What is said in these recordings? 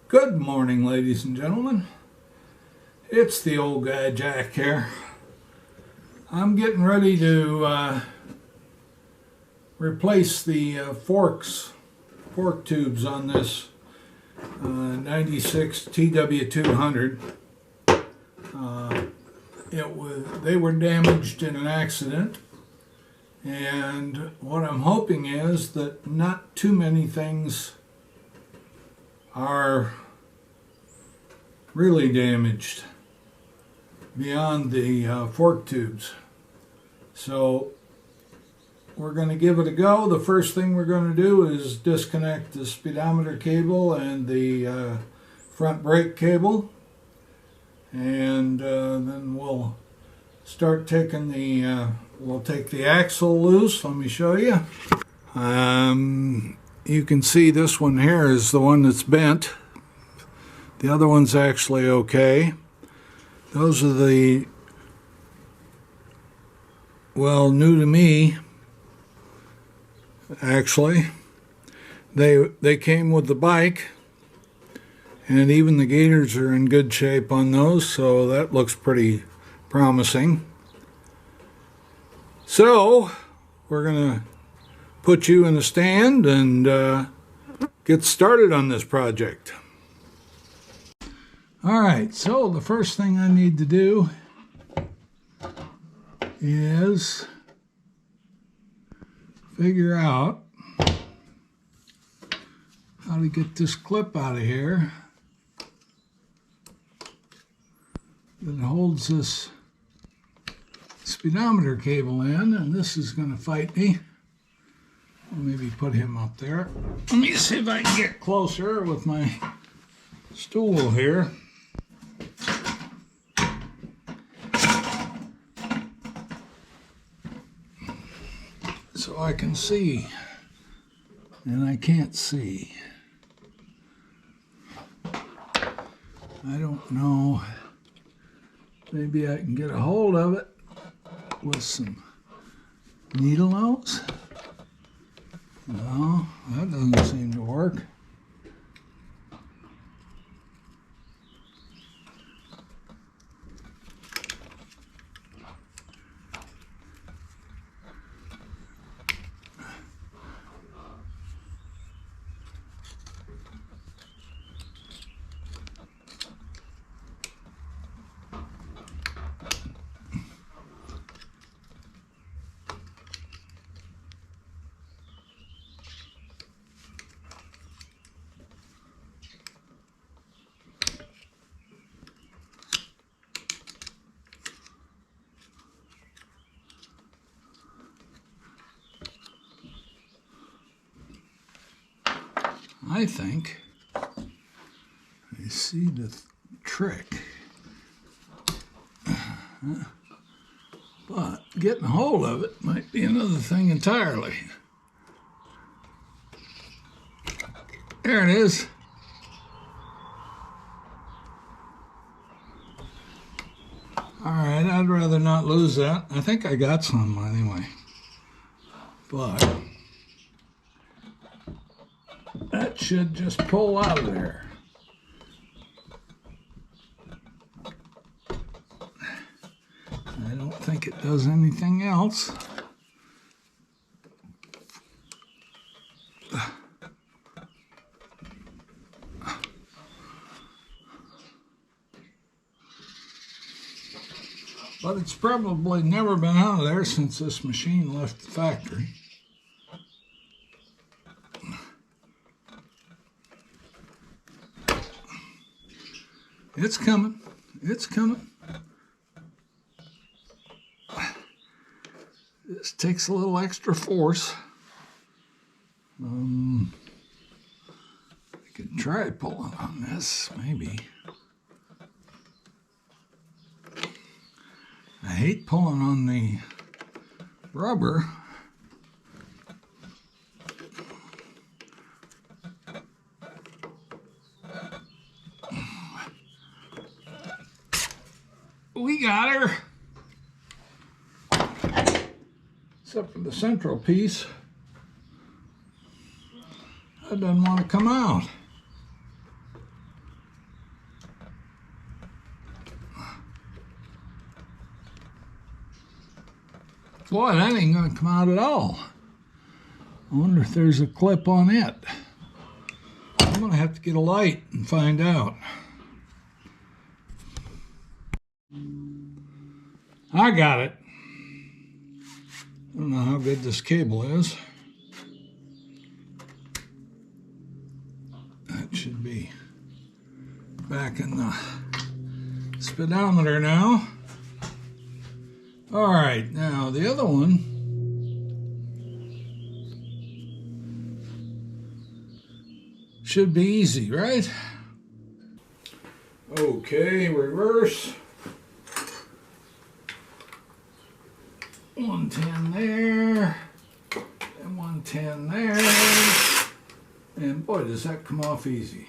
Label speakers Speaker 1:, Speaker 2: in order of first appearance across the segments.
Speaker 1: Good morning, ladies and gentlemen. It's the old guy Jack here. I'm getting ready to replace the fork tubes on this 96 TW200. They were damaged in an accident, and what I'm hoping is that not too many things are really damaged beyond the fork tubes. So we're going to give it a go. The first thing we're going to do is disconnect the speedometer cable and the front brake cable, and then we'll start taking we'll take the axle loose. Let me show you. You can see this one here is the one that's bent. The other one's actually okay. Those are the, well, new to me, actually. They came with the bike, and even the gaiters are in good shape on those, so that looks pretty promising. So we're going to put you in a stand and get started on this project. Alright, so the first thing I need to do is figure out how to get this clip out of here that holds this speedometer cable in, and this is going to fight me. I'll maybe put him up there. Let me see if I can get closer with my stool here. So I can see, and I can't see. I don't know. Maybe I can get a hold of it with some needle nose. No, that doesn't seem to work. I think I see the trick, but getting a hold of it might be another thing entirely. There it is. All right, I'd rather not lose that. I think I got some anyway, but that should just pull out of there. I don't think it does anything else. But it's probably never been out of there since this machine left the factory. It's coming. It's coming. This takes a little extra force. I could try pulling on this, maybe. I hate pulling on the rubber. We got her. Except for the central piece. That doesn't want to come out. Boy, that ain't going to come out at all. I wonder if there's a clip on it. I'm going to have to get a light and find out. I got it. I don't know how good this cable is. That should be back in the speedometer now. All right, now the other one should be easy, right? Okay, reverse. 110 there, and 110 there, and boy, does that come off easy.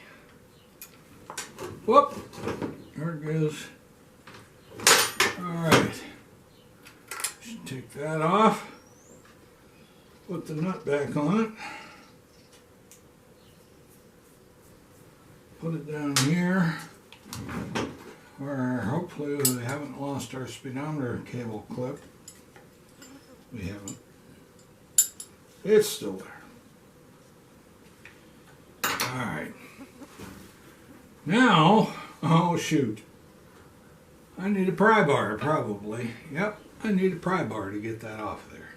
Speaker 1: Whoop, there it goes. All right, should take that off, put the nut back on it, put it down here, where hopefully we haven't lost our speedometer cable clip. We haven't. It's still there. All right. Now, oh shoot. I need a pry bar probably. Yep, I need a pry bar to get that off there.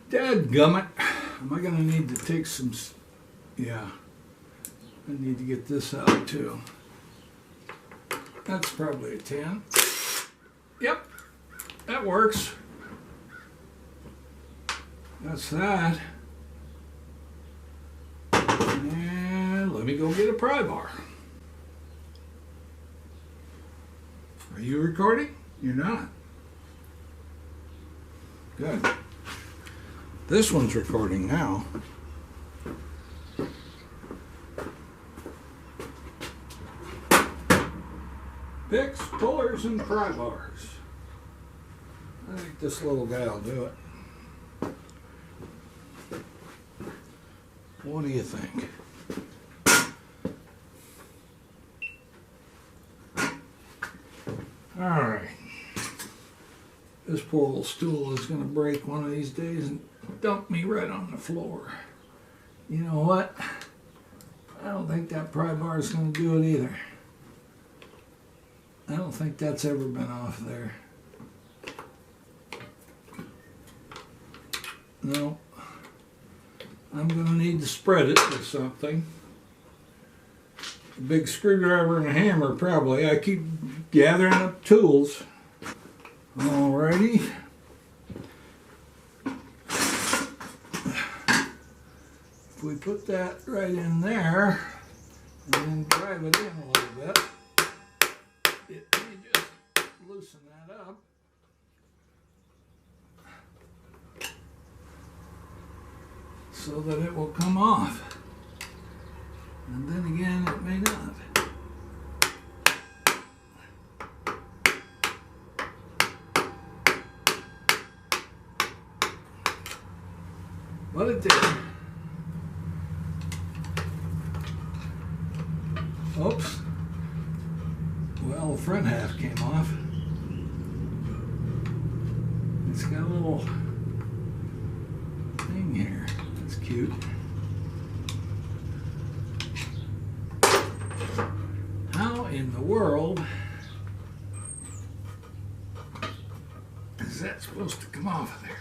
Speaker 1: Dadgummit. Am I going to need to take some... Yeah. I need to get this out too. That's probably a 10. Yep. That works. That's that. And let me go get a pry bar. Are you recording? You're not. Good. This one's recording now. Picks, pullers, and pry bars. I think this little guy will do it. What do you think? All right. This poor little stool is going to break one of these days and dump me right on the floor. You know what? I don't think that pry bar is going to do it either. I don't think that's ever been off there. No, I'm going to need to spread it with something. A big screwdriver and a hammer probably. I keep gathering up tools. Alrighty. If we put that right in there and then drive it in a little bit, it may just loosen that up. So that it will come off. And then again, it may not. But it did. Oops. Well, the front half came off. It's got a little thing here. That's cute. How in the world is that supposed to come off of there?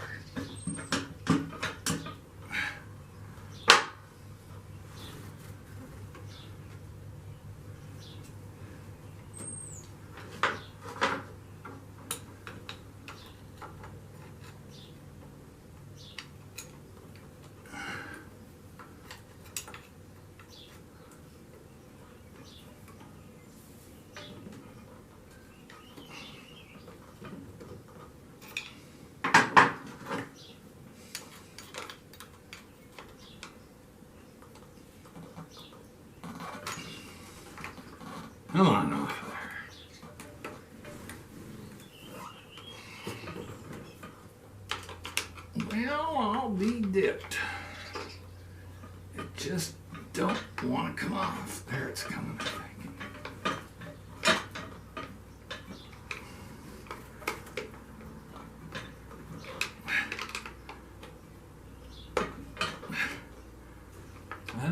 Speaker 1: Come on off there. Well, I'll be dipped. It just don't want to come off. There it's coming, I think.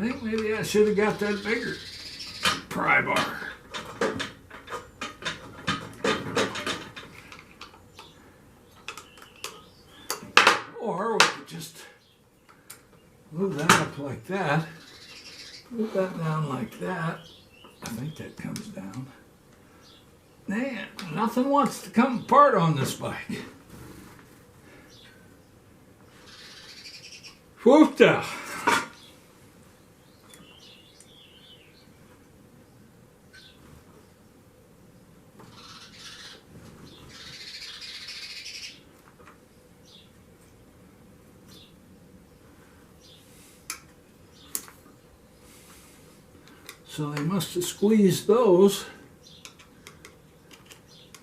Speaker 1: think maybe I should have got that bigger pry bar. Or we could just move that up like that. Move that down like that. I think that comes down. Man, nothing wants to come apart on this bike. Whoop-da! So they must have squeezed those.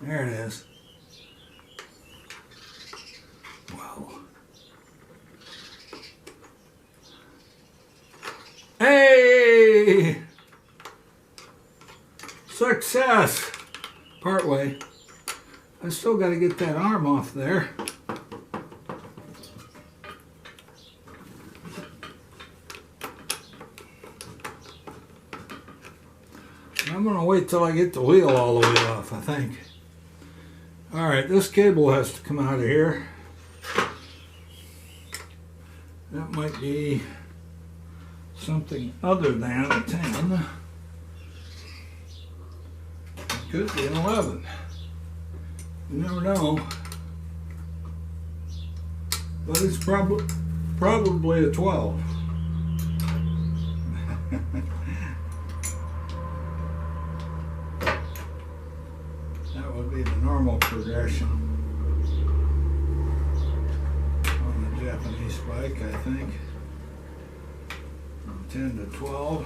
Speaker 1: There it is. Wow. Hey! Success! Partway. I still got to get that arm off there. I'm going to wait till I get the wheel all the way off, I think. Alright, this cable has to come out of here. That might be something other than a 10. It could be an 11. You never know. But it's probably a 12. That would be the normal progression on the Japanese bike, I think. From 10 to 12.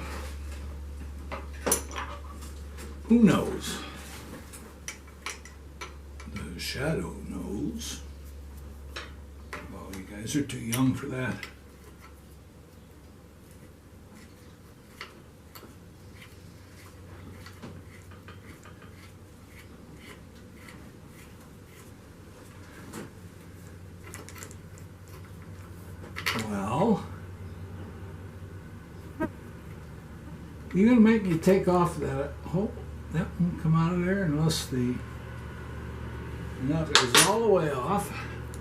Speaker 1: Who knows? The shadow knows. Well, you guys are too young for that. Well, you're going to make me take off that. Oh, that won't come out of there unless the nut is all the way off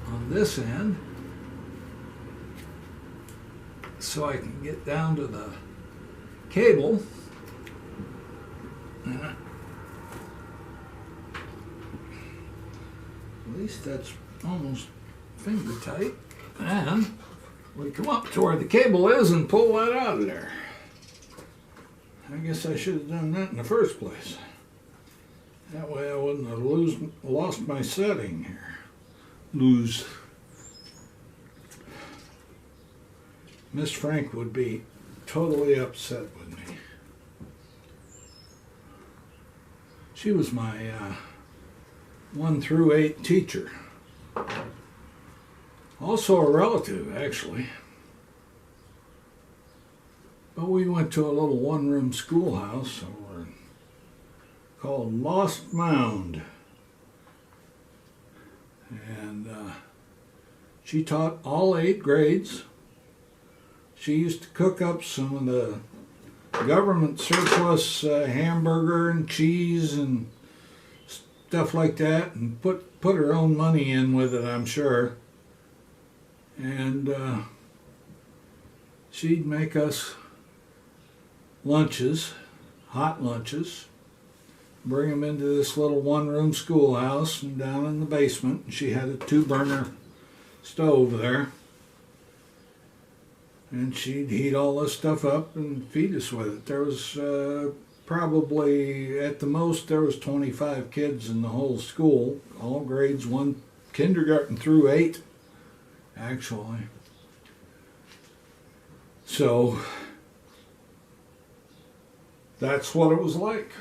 Speaker 1: on this end, so I can get down to the cable. At least that's almost finger tight. And we come up to where the cable is and pull that out of there. I guess I should have done that in the first place. That way I wouldn't have lost my setting here. Miss Frank would be totally upset with me. She was my 1 through 8 teacher. Also a relative, actually. But we went to a little one-room schoolhouse over called Lost Mound. And she taught all 8 grades. She used to cook up some of the government surplus hamburger and cheese and stuff like that, and put her own money in with it, I'm sure. And she'd make us lunches, hot lunches, bring them into this little one-room schoolhouse and down in the basement. She had a 2-burner stove there. And she'd heat all this stuff up and feed us with it. There was probably, at the most, there was 25 kids in the whole school, all grades 1, kindergarten through 8, actually. So that's what it was like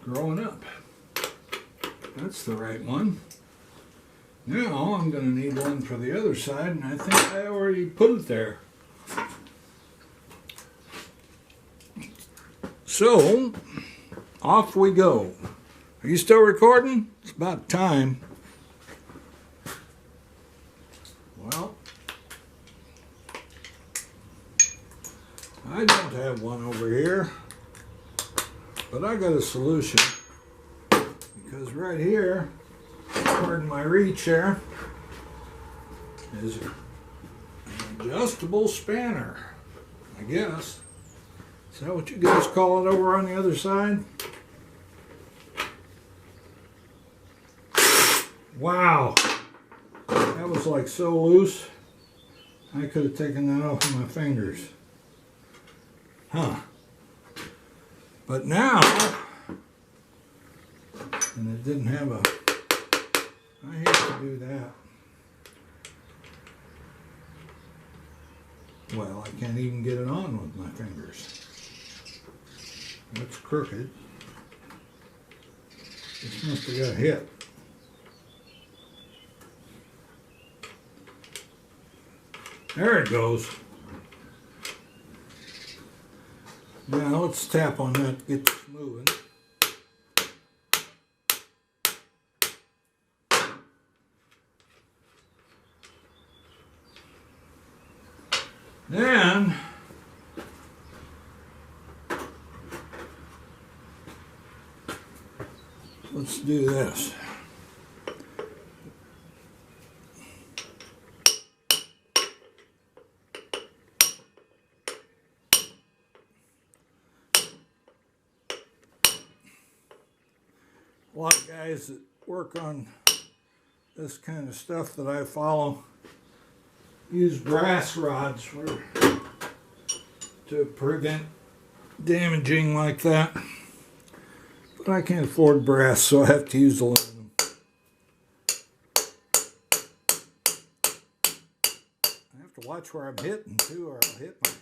Speaker 1: growing up. That's the right one. Now I'm going to need one for the other side, and I think I already put it there. So, off we go. Are you still recording? It's about time. Well, I don't have one over here, but I got a solution, because right here, pardon my reach there, is an adjustable spanner, I guess. Is that what you guys call it over on the other side? Wow, that was like so loose, I could have taken that off with my fingers. Huh. But now, and it didn't have a, I hate to do that. Well, I can't even get it on with my fingers. That's crooked. This must have got hit. There it goes. Now let's tap on that to get this moving. Then let's do this. A lot of guys that work on this kind of stuff that I follow use brass rods to prevent damaging like that. But I can't afford brass, so I have to use aluminum. I have to watch where I'm hitting too, or I'll hit my hand.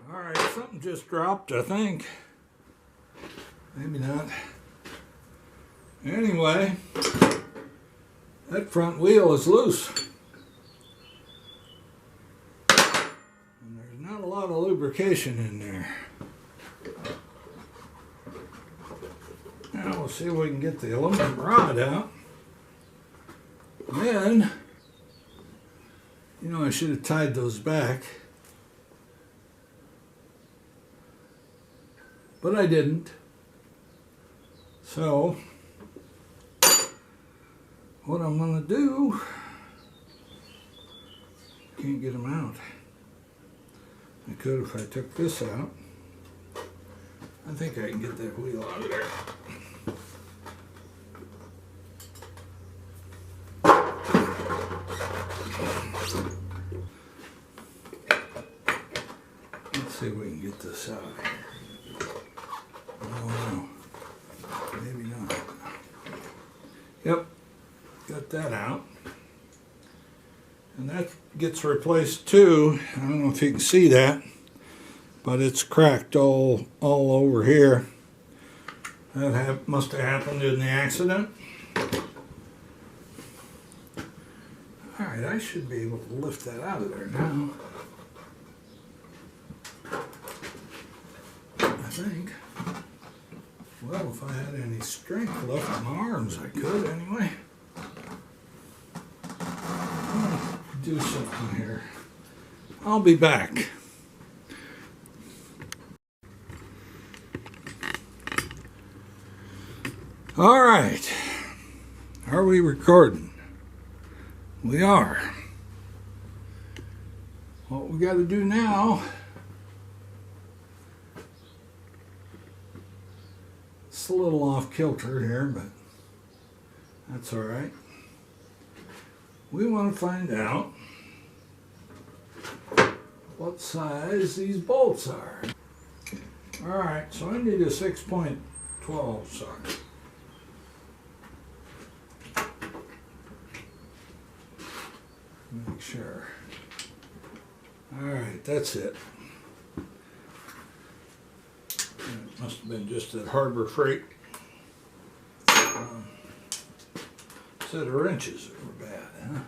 Speaker 1: Alright, something just dropped, I think. Maybe not. Anyway, that front wheel is loose. And there's not a lot of lubrication in there. Now we'll see if we can get the aluminum rod out. And then, you know, I should have tied those back. But I didn't. So, what I'm going to do, can't get them out. I could if I took this out. I think I can get that wheel out of there. Let's see if we can get this out. Oh, no. Maybe not. Yep, got that out. And that gets replaced too. I don't know if you can see that, but it's cracked all over here. That must have happened in the accident. Alright, I should be able to lift that out of there now. I think. Well, if I had any strength left in my arms, I could anyway. I'll do something here. I'll be back. All right. Are we recording? We are. What we got to do now, it's a little off kilter here, but that's all right. We want to find out what size these bolts are. All right, so I need a 6.12 socket. Make sure. All right, that's it. It must have been just at Harbor Freight. Set of wrenches were bad, huh?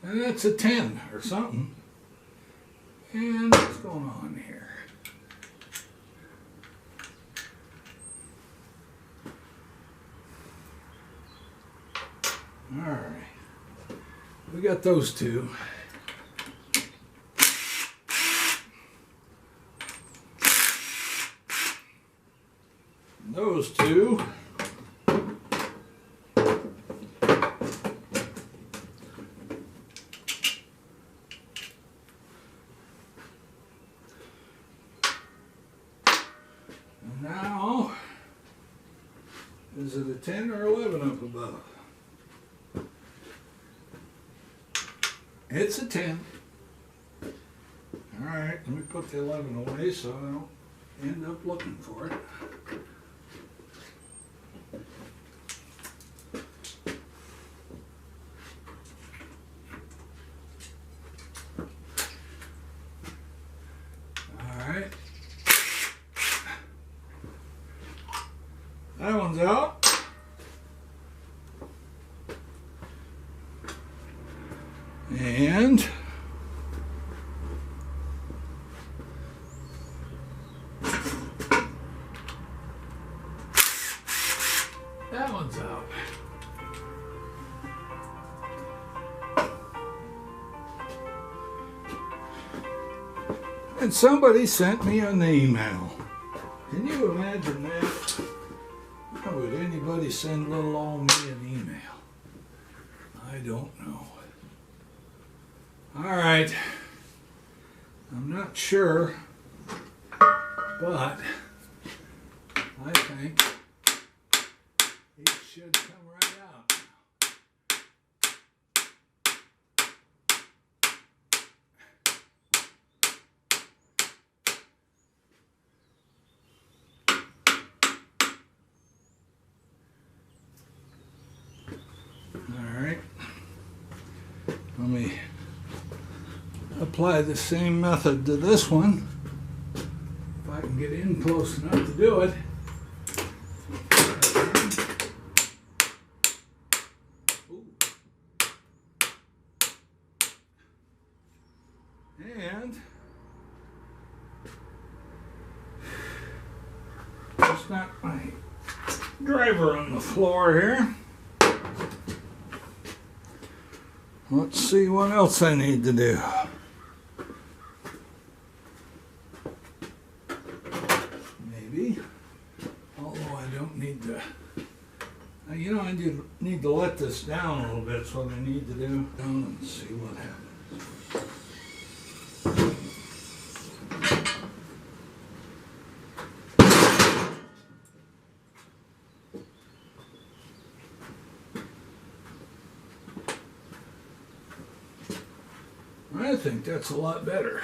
Speaker 1: And that's a 10 or something. And what's going on here? All right, we got those two. Those two. And now, is it a 10 or 11 up above? It's a 10. All right, let me put the 11 away so I don't end up looking for it. All right. That one's out. And that one's out. And somebody sent me an email. Can you imagine that? Why would anybody send little old me an email? I don't know. All right, I'm not sure, but I think it should come right out. All right, let me apply the same method to this one. If I can get in close enough to do it. And just knock my driver on the floor here. Let's see what else I need to do. Maybe, although I don't need to, you know, I need to let this down a little bit. That's what I need to do. Down and see what happens. I think that's a lot better.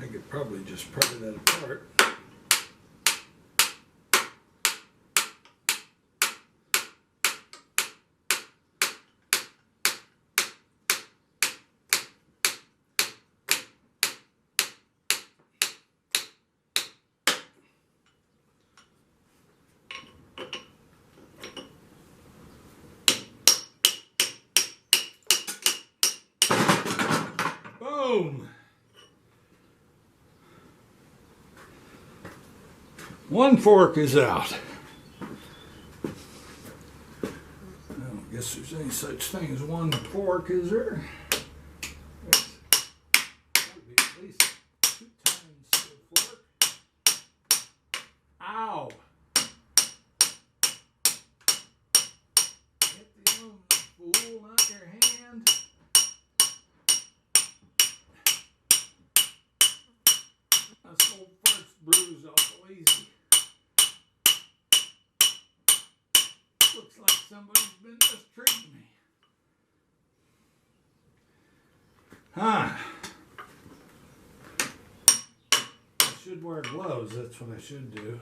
Speaker 1: I could probably just pry that apart. Boom! One fork is out. I don't guess there's any such thing as one fork, is there? There's gotta be at least 2 times the fork. Ow! Fool, not your hand. This old fart's bruised awful easy. Looks like somebody's been mistreating me. I should wear gloves, that's what I should do.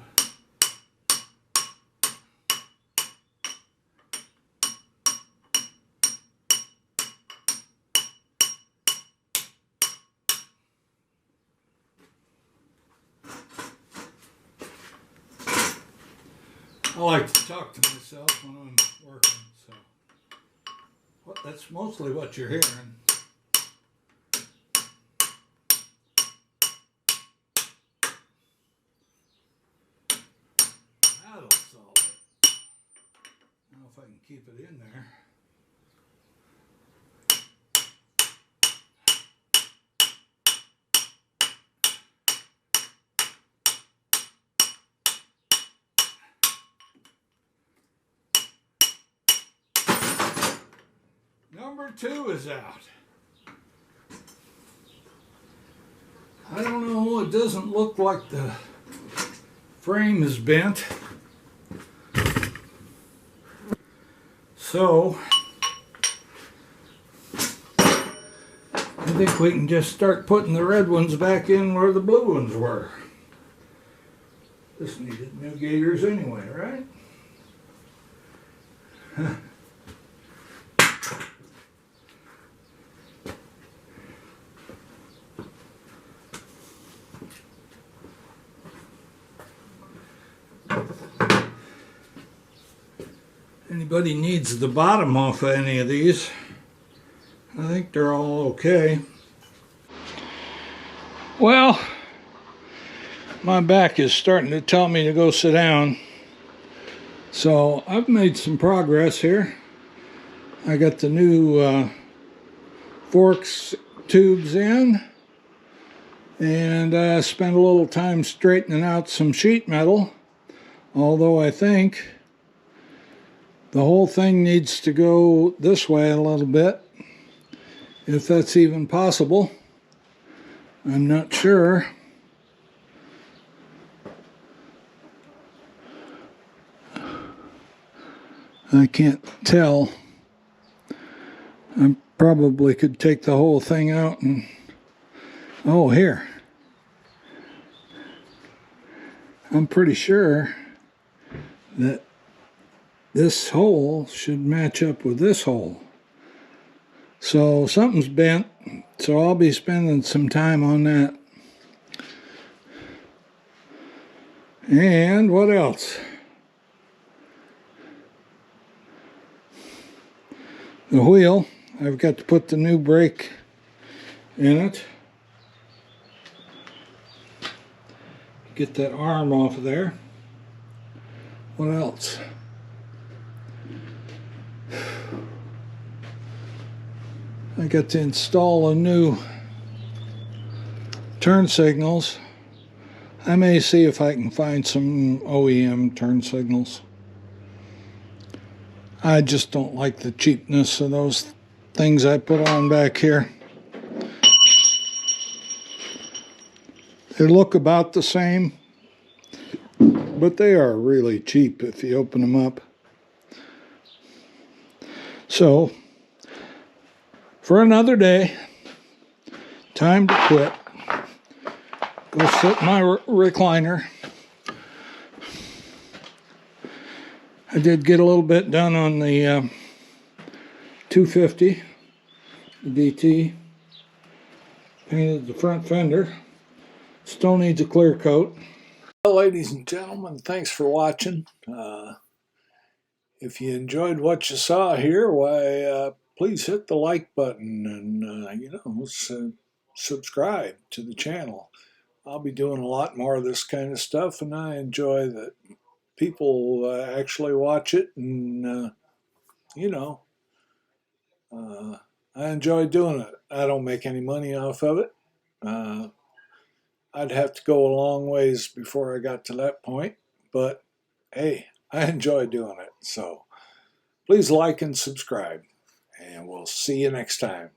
Speaker 1: I like to talk to myself when I'm working, so that's mostly what you're hearing. That'll solve it. I don't know if I can keep it in there. Number 2 is out. I don't know, it doesn't look like the frame is bent. So, I think we can just start putting the red ones back in where the blue ones were. This needed new gaiters anyway, right? Anybody needs the bottom off of any of these, I think they're all okay. Well, my back is starting to tell me to go sit down. So I've made some progress here. I got the new forks tubes in, and I spent a little time straightening out some sheet metal, although I think the whole thing needs to go this way a little bit, if that's even possible. I'm not sure. I can't tell. I probably could take the whole thing out and... Oh, here. I'm pretty sure that this hole should match up with this hole. So something's bent, so I'll be spending some time on that. And what else? The wheel, I've got to put the new brake in it. Get that arm off of there. What else? I got to install a new turn signals. I may see if I can find some OEM turn signals. I just don't like the cheapness of those things I put on back here. They look about the same, but they are really cheap if you open them up. So, for another day, time to quit. Go sit in my recliner. I did get a little bit done on the 250, the DT. Painted the front fender. Still needs a clear coat. Well, ladies and gentlemen, thanks for watching. If you enjoyed what you saw here, why, please hit the like button and, subscribe to the channel. I'll be doing a lot more of this kind of stuff, and I enjoy that people actually watch it, and, I enjoy doing it. I don't make any money off of it. I'd have to go a long ways before I got to that point, but hey, I enjoy doing it. So Please like and subscribe, and we'll see you next time.